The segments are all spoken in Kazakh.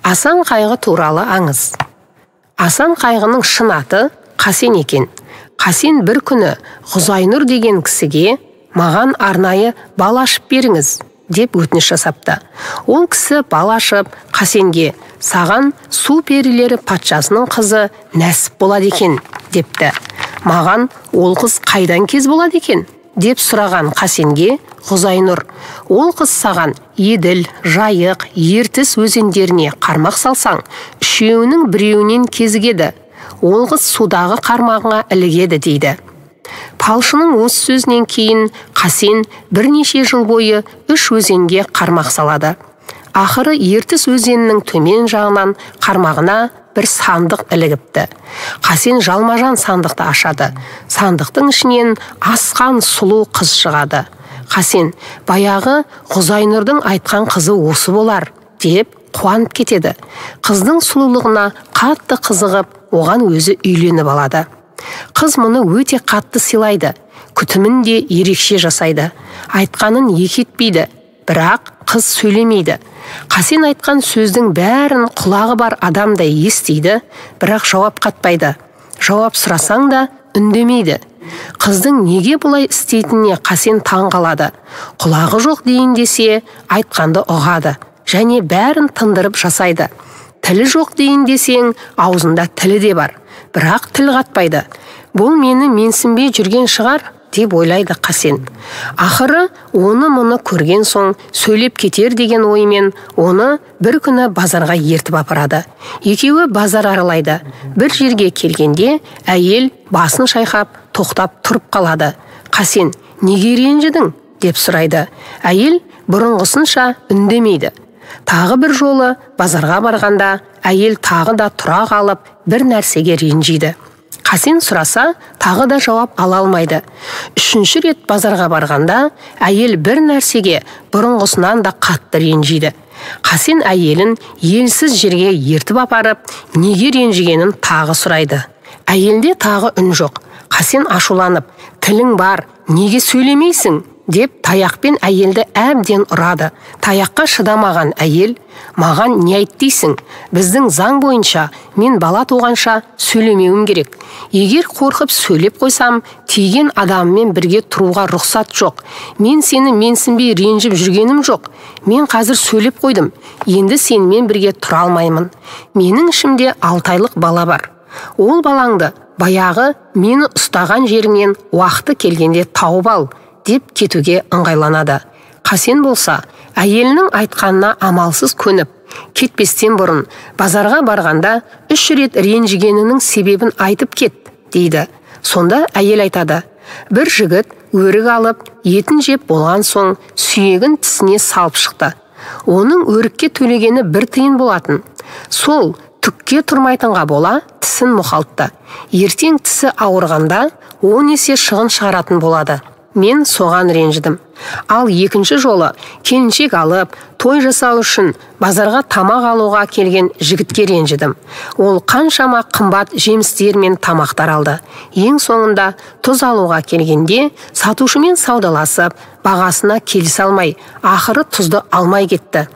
Асан қайғы туралы аңыз. Асан қайғының шын аты Қасен екен. Қасен бір күні Ғұзайнұр деген кісіге маған арнайы бал ашып беріңіз деп өтініш жасапты. Ол кісі бал ашып Қасенге саған су перілері патшасының қызы нәсіп болады екен депті. Маған ол қыз қайдан кез болады екен деп сұраған Қасенге Ғұзайнұр, ол қыз саған Еділ, Жайық, Ертіс өзендеріне қармақ салсаң, үшеуінің біреуінен кезігеді. Ол қыз судағы қармағыңа ілігеді дейді. Палшының осы сөзінен кейін Қасен бірнеше жыл бойы 3 өзенге қармақ салады. Ақыры Ертіс өзенінің төмен жағынан қармағына бір сандық ілігіпті. Қасен жалмажан сандықты ашады. Сандықтың ішінен асқан сұлу қыз шығады. Қасен, баяғы Ғұзайнұрдың айтқан қызы осы болар деп қуанып кетеді. Қыздың сұлулығына қатты қызығып, оған өзі үйленіп алады. Қыз мұны өте қатты сыйлайды, күтімін де ерекше жасайды. Айтқанын екі етпейді, бірақ қыз сөйлемейді. Қасен айтқан сөздің бәрін құлағы бар адамдай естиді, бірақ жауап қатпайды. Жауап сұрасаң да үндемейді. Қыздың неге бұлай істейтініне Қасен таң қалады. Құлағы жоқ дейін десе, айтқанды ұғады, және бәрін тындырып жасайды. Тілі жоқ дейін десең, аузында тілі де бар, бірақ тіл қатпайды. Бұл мені менсінбей жүрген шығар, деп ойлайды Қасен. Ақыры оны мұны көрген соң сөйлеп кетер деген оймен оны бір күні базарға ертіп апарады. Екеуі базар аралайды. Бір жерге келгенде әйел басын шайқап, тоқтап тұрып қалады. Қасен, неге ренжідің деп сұрайды. Әйел бұрынғысынша үндемейді. Тағы бір жолы базарға барғанда әйел тағы да тұра қалып бір нәрсеге ренжиді. Қасен сұраса, тағы да жауап ала алмайды. 3-ші рет базарға барғанда әйел бір нәрсеге бұрынғысынан да қатты ренжиді. Қасен әйелін елсіз жерге ертіп апарып, неге ренжігенін тағы сұрайды. Әйелде тағы үн жоқ. Қасен ашуланып, тілің бар, неге сөйлемейсің деп таяқпен әйелді әбден ұрады. Таяққа шыдамаған әйел, маған не айт дейсің? Біздің заң бойынша мен бала туғанша сөйлемеуім керек. Егер қорқып сөйлеп қойсам, тиген адаммен бірге тұруға рұқсат жоқ. Мен сені менсінбей ренжіп жүргенім жоқ. Мен қазір сөйлеп қойдым. Енді сенімен бірге тұра алмаймын. Менің ішімде 6 айлық бала бар. Ол балаңды баяғы мені ұстаған жеріңнен уақыты келгенде тауып ал деп кетуге ыңғайланады. Қасен болса, әйелінің айтқанына амалсыз көніп, кетпестен бұрын базарға барғанда 3 рет ренжігенінің себебін айтып кет, дейді. Сонда әйел айтады, бір жігіт өрік алып, етін жеп болған соң сүйегін тісіне салып шықты. Оның өрікке төлегені 1 тиын болатын. Сол түкке тұрмайтынға бола тісін мұқалтты. Ертең тісі ауырғанда 10 есе шығын шығаратын болады. Мен соған ренжідім. Ал 2-ші жолы келіншек алып, той жасау үшін базарға тамақ алуға келген жігітке ренжідім. Ол қаншама қымбат жемістер мен тамақтар алды. Ең соңында тұз алуға келгенде сатушымен саудаласып, бағасына келісе алмай, ақыры тұзды алмай кетті.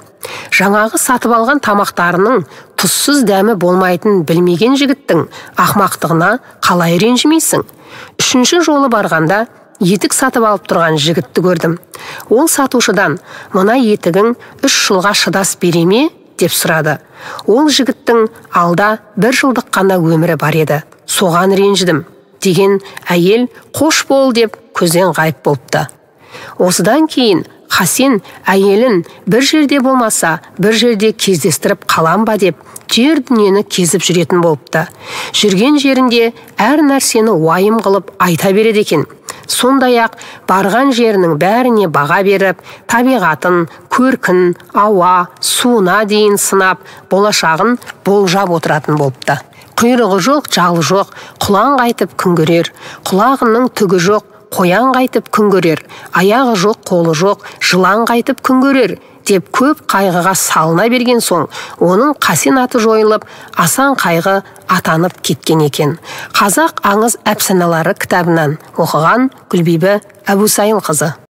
Жаңағы сатып алған тамақтарының тұзсыз дәмі болмайтын білмеген жігіттің ақмақтығына қалай ренжімейсің? 3-ші жолы барғанда етік сатып алып тұрған жігітті көрдім. Ол сатушыдан, мына етігің 3 жылға шыдас бере ме деп сұрады. Ол жігіттің алда 1 жылдық қана өмірі бар еді. Соған ренжідім деген әйел қош бол деп көзден ғайып болыпты. Осыдан кейін Қасен әйелін бір жерде болмаса, бір жерде кездестіріп қалам ба деп жер дүниені кезіп жүретін болыпты. Жүрген жерінде әр нәрсені уайым қылып айта береді екен. Сондай-ақ барған жерінің бәріне баға беріп, табиғатын, көркін, ауа, суына дейін сынап, болашағын болжап отыратын болыпты. Құйрығы жоқ, жалы жоқ, құлан қайтып күн көрер. Құлағының түгі жоқ, қоян қайтып күн көрер. Аяғы жоқ, қолы жоқ, жылан қайтып күн көрер деп көп қайғыға салына берген соң, оның Қасен аты жойылып, Асан қайғы атанып кеткен екен. Қазақ аңыз әпсаналары кітабынан оқыған Гүлбибі Әбусайылқызы.